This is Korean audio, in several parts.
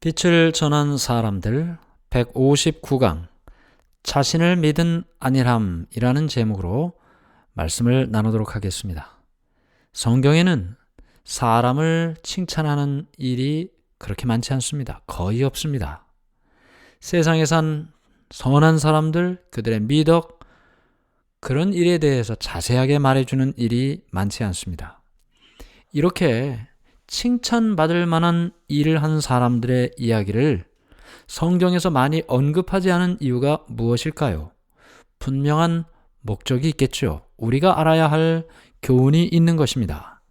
빛을 전한 사람들 159강 자신을 믿은 안일함이라는 제목으로 말씀을 나누도록 하겠습니다. 성경에는 사람을 칭찬하는 일이 그렇게 많지 않습니다. 거의 없습니다. 세상에 산 선한 사람들, 그들의 미덕, 그런 일에 대해서 자세하게 말해주는 일이 많지 않습니다. 이렇게 칭찬받을 만한 일을 한 사람들의 이야기를 성경에서 많이 언급하지 않은 이유가 무엇일까요? 분명한 목적이 있겠죠. 우리가 알아야 할 교훈이 있는 것입니다.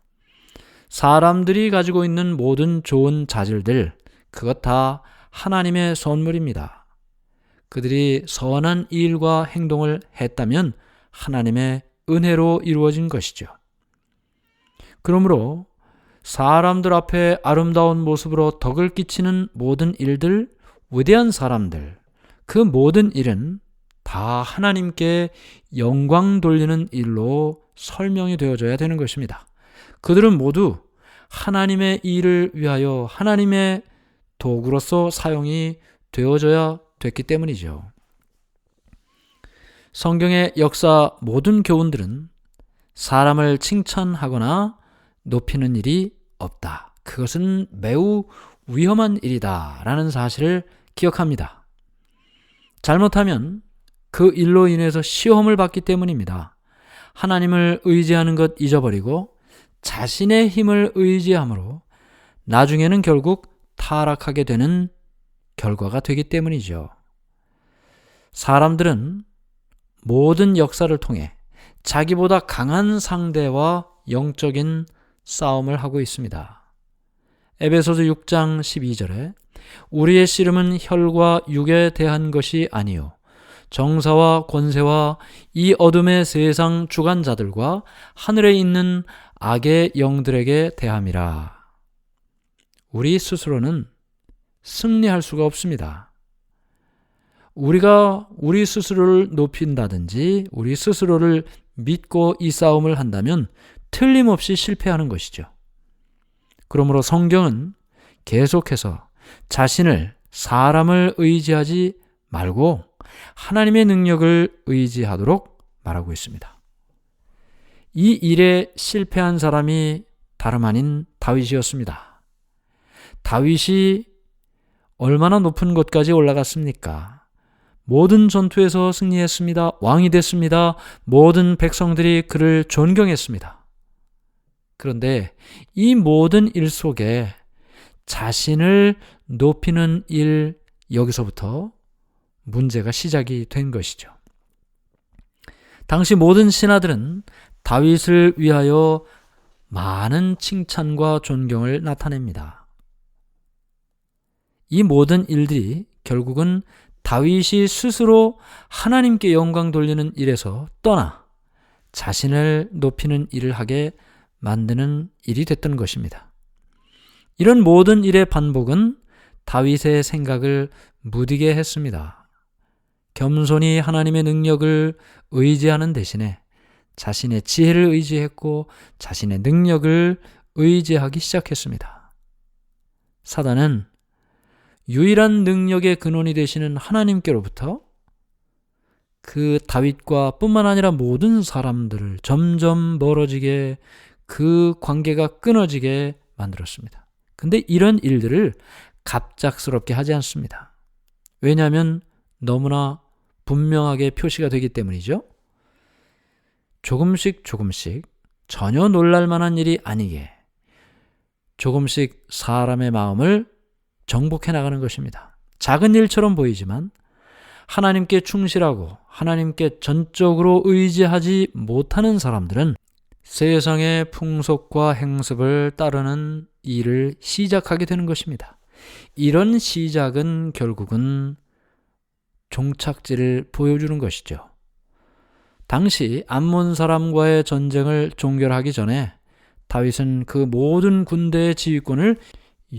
사람들이 가지고 있는 모든 좋은 자질들, 그것 다 하나님의 선물입니다. 그들이 선한 일과 행동을 했다면 하나님의 은혜로 이루어진 것이죠. 그러므로 사람들 앞에 아름다운 모습으로 덕을 끼치는 모든 일들, 위대한 사람들, 그 모든 일은 다 하나님께 영광 돌리는 일로 설명이 되어져야 되는 것입니다. 그들은 모두 하나님의 일을 위하여 하나님의 도구로서 사용이 되어져야 됐기 때문이죠. 성경의 역사 모든 교훈들은 사람을 칭찬하거나 높이는 일이 없다. 그것은 매우 위험한 일이다 라는 사실을 기억합니다. 잘못하면 그 일로 인해서 시험을 받기 때문입니다. 하나님을 의지하는 것 잊어버리고 자신의 힘을 의지함으로 나중에는 결국 타락하게 되는 결과가 되기 때문이죠. 사람들은 모든 역사를 통해 자기보다 강한 상대와 영적인 싸움을 하고 있습니다. 에베소서 6장 12절에 우리의 씨름은 혈과 육에 대한 것이 아니요 정사와 권세와 이 어둠의 세상 주관자들과 하늘에 있는 악의 영들에게 대함이라. 우리 스스로는 승리할 수가 없습니다. 우리가 우리 스스로를 높인다든지 우리 스스로를 믿고 이 싸움을 한다면 틀림없이 실패하는 것이죠. 그러므로 성경은 계속해서 자신을, 사람을 의지하지 말고 하나님의 능력을 의지하도록 말하고 있습니다. 이 일에 실패한 사람이 다름 아닌 다윗이었습니다. 다윗이 얼마나 높은 곳까지 올라갔습니까? 모든 전투에서 승리했습니다. 왕이 됐습니다. 모든 백성들이 그를 존경했습니다. 그런데 이 모든 일 속에 자신을 높이는 일, 여기서부터 문제가 시작이 된 것이죠. 당시 모든 신하들은 다윗을 위하여 많은 칭찬과 존경을 나타냅니다. 이 모든 일들이 결국은 다윗이 스스로 하나님께 영광 돌리는 일에서 떠나 자신을 높이는 일을 하게 만드는 일이 됐던 것입니다. 이런 모든 일의 반복은 다윗의 생각을 무디게 했습니다. 겸손히 하나님의 능력을 의지하는 대신에 자신의 지혜를 의지했고 자신의 능력을 의지하기 시작했습니다. 사단은 유일한 능력의 근원이 되시는 하나님께로부터 그 다윗과 뿐만 아니라 모든 사람들을 점점 멀어지게, 그 관계가 끊어지게 만들었습니다. 근데 이런 일들을 갑작스럽게 하지 않습니다. 왜냐하면 너무나 분명하게 표시가 되기 때문이죠. 조금씩 전혀 놀랄 만한 일이 아니게 조금씩 사람의 마음을 정복해 나가는 것입니다. 작은 일처럼 보이지만 하나님께 충실하고 하나님께 전적으로 의지하지 못하는 사람들은 세상의 풍속과 행습을 따르는 일을 시작하게 되는 것입니다. 이런 시작은 결국은 종착지를 보여주는 것이죠. 당시 암몬 사람과의 전쟁을 종결하기 전에 다윗은 그 모든 군대의 지휘권을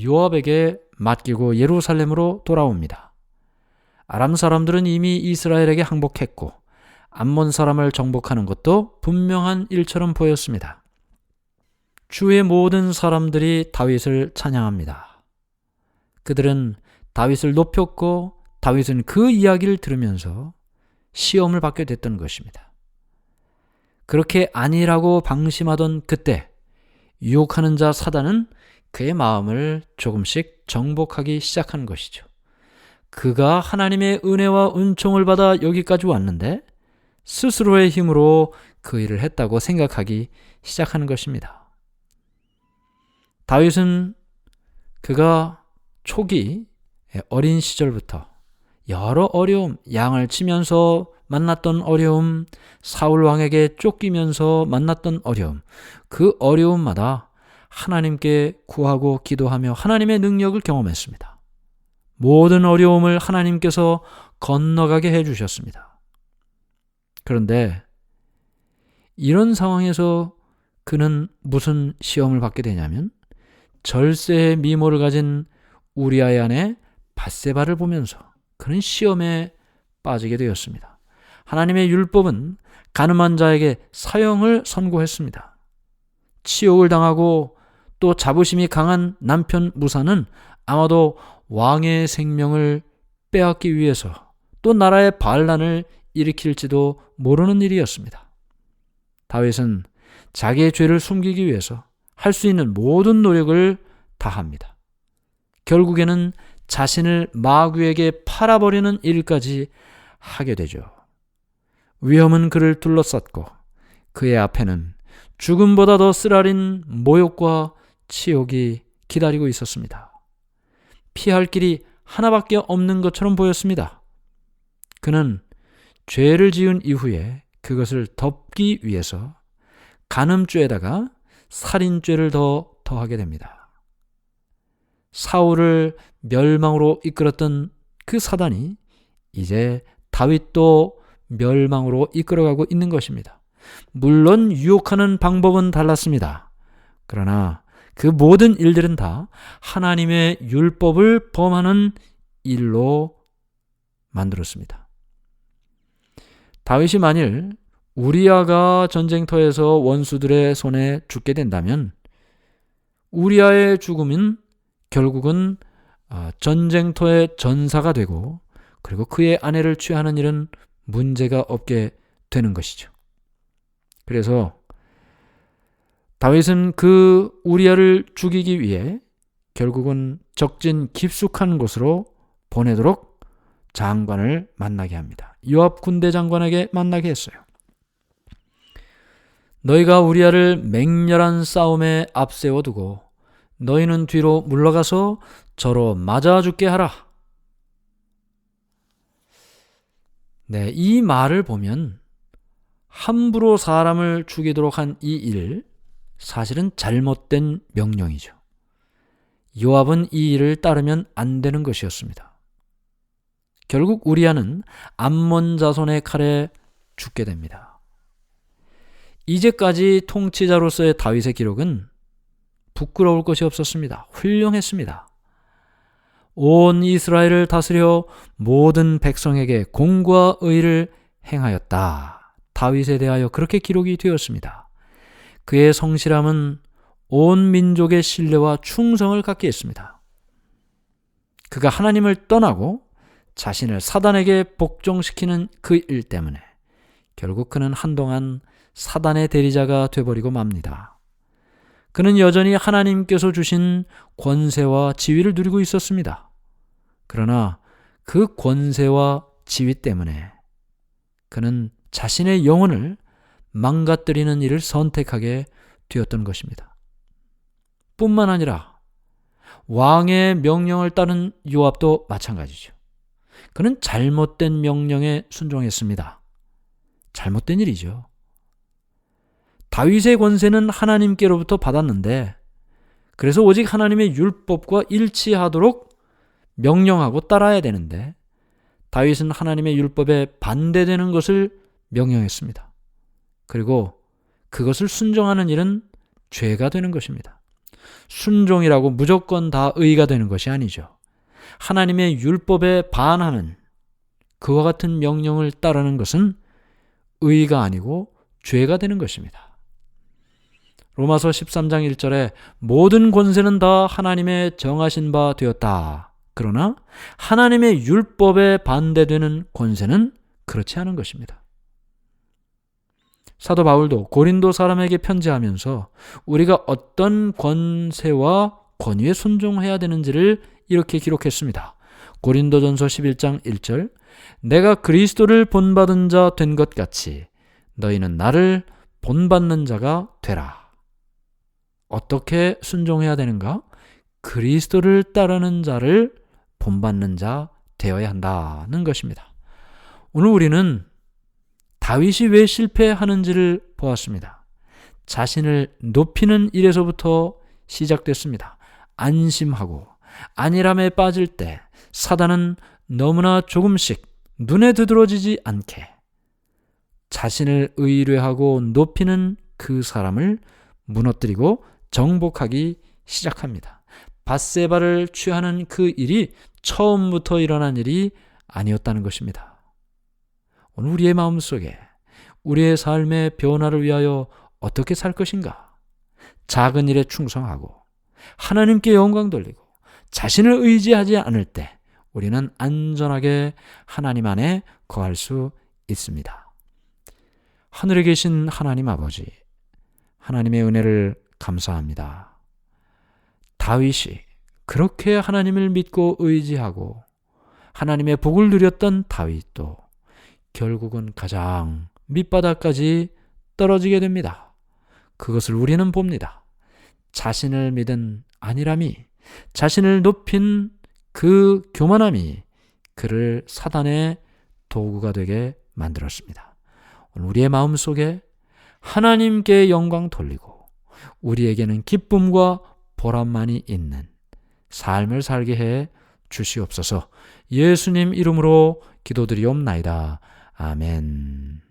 요압에게 맡기고 예루살렘으로 돌아옵니다. 아람 사람들은 이미 이스라엘에게 항복했고 암몬 사람을 정복하는 것도 분명한 일처럼 보였습니다. 주의 모든 사람들이 다윗을 찬양합니다. 그들은 다윗을 높였고 다윗은 그 이야기를 들으면서 시험을 받게 됐던 것입니다. 그렇게 아니라고 방심하던 그때 유혹하는 자 사단은 그의 마음을 조금씩 정복하기 시작한 것이죠. 그가 하나님의 은혜와 은총을 받아 여기까지 왔는데 스스로의 힘으로 그 일을 했다고 생각하기 시작하는 것입니다. 다윗은 그가 초기 어린 시절부터 여러 어려움, 양을 치면서 만났던 어려움, 사울 왕에게 쫓기면서 만났던 어려움, 그 어려움마다 하나님께 구하고 기도하며 하나님의 능력을 경험했습니다. 모든 어려움을 하나님께서 건너가게 해주셨습니다. 그런데 이런 상황에서 그는 무슨 시험을 받게 되냐면 절세의 미모를 가진 우리아의 아내 밧세바를 보면서 그는 시험에 빠지게 되었습니다. 하나님의 율법은 가늠한 자에게 사형을 선고했습니다. 치욕을 당하고 또 자부심이 강한 남편 무사는 아마도 왕의 생명을 빼앗기 위해서 또 나라의 반란을 일으킬지도 모르는 일이었습니다. 다윗은 자기의 죄를 숨기기 위해서 할 수 있는 모든 노력을 다합니다. 결국에는 자신을 마귀에게 팔아버리는 일까지 하게 되죠. 위험은 그를 둘러쌌고 그의 앞에는 죽음보다 더 쓰라린 모욕과 치욕이 기다리고 있었습니다. 피할 길이 하나밖에 없는 것처럼 보였습니다. 그는 죄를 지은 이후에 그것을 덮기 위해서 간음죄에다가 살인죄를 더하게 됩니다. 사울을 멸망으로 이끌었던 그 사단이 이제 다윗도 멸망으로 이끌어가고 있는 것입니다. 물론 유혹하는 방법은 달랐습니다. 그러나 그 모든 일들은 다 하나님의 율법을 범하는 일로 만들었습니다. 다윗이 만일 우리아가 전쟁터에서 원수들의 손에 죽게 된다면 우리아의 죽음은 결국은 전쟁터의 전사가 되고 그리고 그의 아내를 취하는 일은 문제가 없게 되는 것이죠. 그래서 다윗은 그 우리아를 죽이기 위해 결국은 적진 깊숙한 곳으로 보내도록 장관을 만나게 합니다. 요압 군대 장관에게 만나게 했어요. 너희가 우리아를 맹렬한 싸움에 앞세워두고 너희는 뒤로 물러가서 저로 맞아 죽게 하라. 네, 이 말을 보면 함부로 사람을 죽이도록 한 이 일, 사실은 잘못된 명령이죠. 요압은 이 일을 따르면 안 되는 것이었습니다. 결국 우리아는 암몬 자손의 칼에 죽게 됩니다. 이제까지 통치자로서의 다윗의 기록은 부끄러울 것이 없었습니다. 훌륭했습니다. 온 이스라엘을 다스려 모든 백성에게 공과 의를 행하였다. 다윗에 대하여 그렇게 기록이 되었습니다. 그의 성실함은 온 민족의 신뢰와 충성을 갖게 했습니다. 그가 하나님을 떠나고 자신을 사단에게 복종시키는 그 일 때문에 결국 그는 한동안 사단의 대리자가 되어버리고 맙니다. 그는 여전히 하나님께서 주신 권세와 지위를 누리고 있었습니다. 그러나 그 권세와 지위 때문에 그는 자신의 영혼을 망가뜨리는 일을 선택하게 되었던 것입니다. 뿐만 아니라 왕의 명령을 따른 요압도 마찬가지죠. 그는 잘못된 명령에 순종했습니다. 잘못된 일이죠. 다윗의 권세는 하나님께로부터 받았는데 그래서 오직 하나님의 율법과 일치하도록 명령하고 따라야 되는데 다윗은 하나님의 율법에 반대되는 것을 명령했습니다. 그리고 그것을 순종하는 일은 죄가 되는 것입니다. 순종이라고 무조건 다 의가 되는 것이 아니죠. 하나님의 율법에 반하는 그와 같은 명령을 따르는 것은 의가 아니고 죄가 되는 것입니다. 로마서 13장 1절에 모든 권세는 다 하나님의 정하신 바 되었다. 그러나 하나님의 율법에 반대되는 권세는 그렇지 않은 것입니다. 사도 바울도 고린도 사람에게 편지하면서 우리가 어떤 권세와 권위에 순종해야 되는지를 이렇게 기록했습니다. 고린도전서 11장 1절, 내가 그리스도를 본받은 자 된 것 같이 너희는 나를 본받는 자가 되라. 어떻게 순종해야 되는가? 그리스도를 따르는 자를 본받는 자 되어야 한다는 것입니다. 오늘 우리는 다윗이 왜 실패하는지를 보았습니다. 자신을 높이는 일에서부터 시작됐습니다. 안심하고 안일함에 빠질 때 사단은 너무나 조금씩 눈에 두드러지지 않게 자신을 의뢰하고 높이는 그 사람을 무너뜨리고 정복하기 시작합니다. 밧세바를 취하는 그 일이 처음부터 일어난 일이 아니었다는 것입니다. 오늘 우리의 마음속에 우리의 삶의 변화를 위하여 어떻게 살 것인가? 작은 일에 충성하고 하나님께 영광 돌리고 자신을 의지하지 않을 때 우리는 안전하게 하나님 안에 거할 수 있습니다. 하늘에 계신 하나님 아버지, 하나님의 은혜를 감사합니다. 다윗이 그렇게 하나님을 믿고 의지하고 하나님의 복을 누렸던 다윗도 결국은 가장 밑바닥까지 떨어지게 됩니다. 그것을 우리는 봅니다. 자신을 믿은 안일함이, 자신을 높인 그 교만함이 그를 사단의 도구가 되게 만들었습니다. 오늘 우리의 마음속에 하나님께 영광 돌리고 우리에게는 기쁨과 보람만이 있는 삶을 살게 해 주시옵소서. 예수님 이름으로 기도드리옵나이다. 아멘.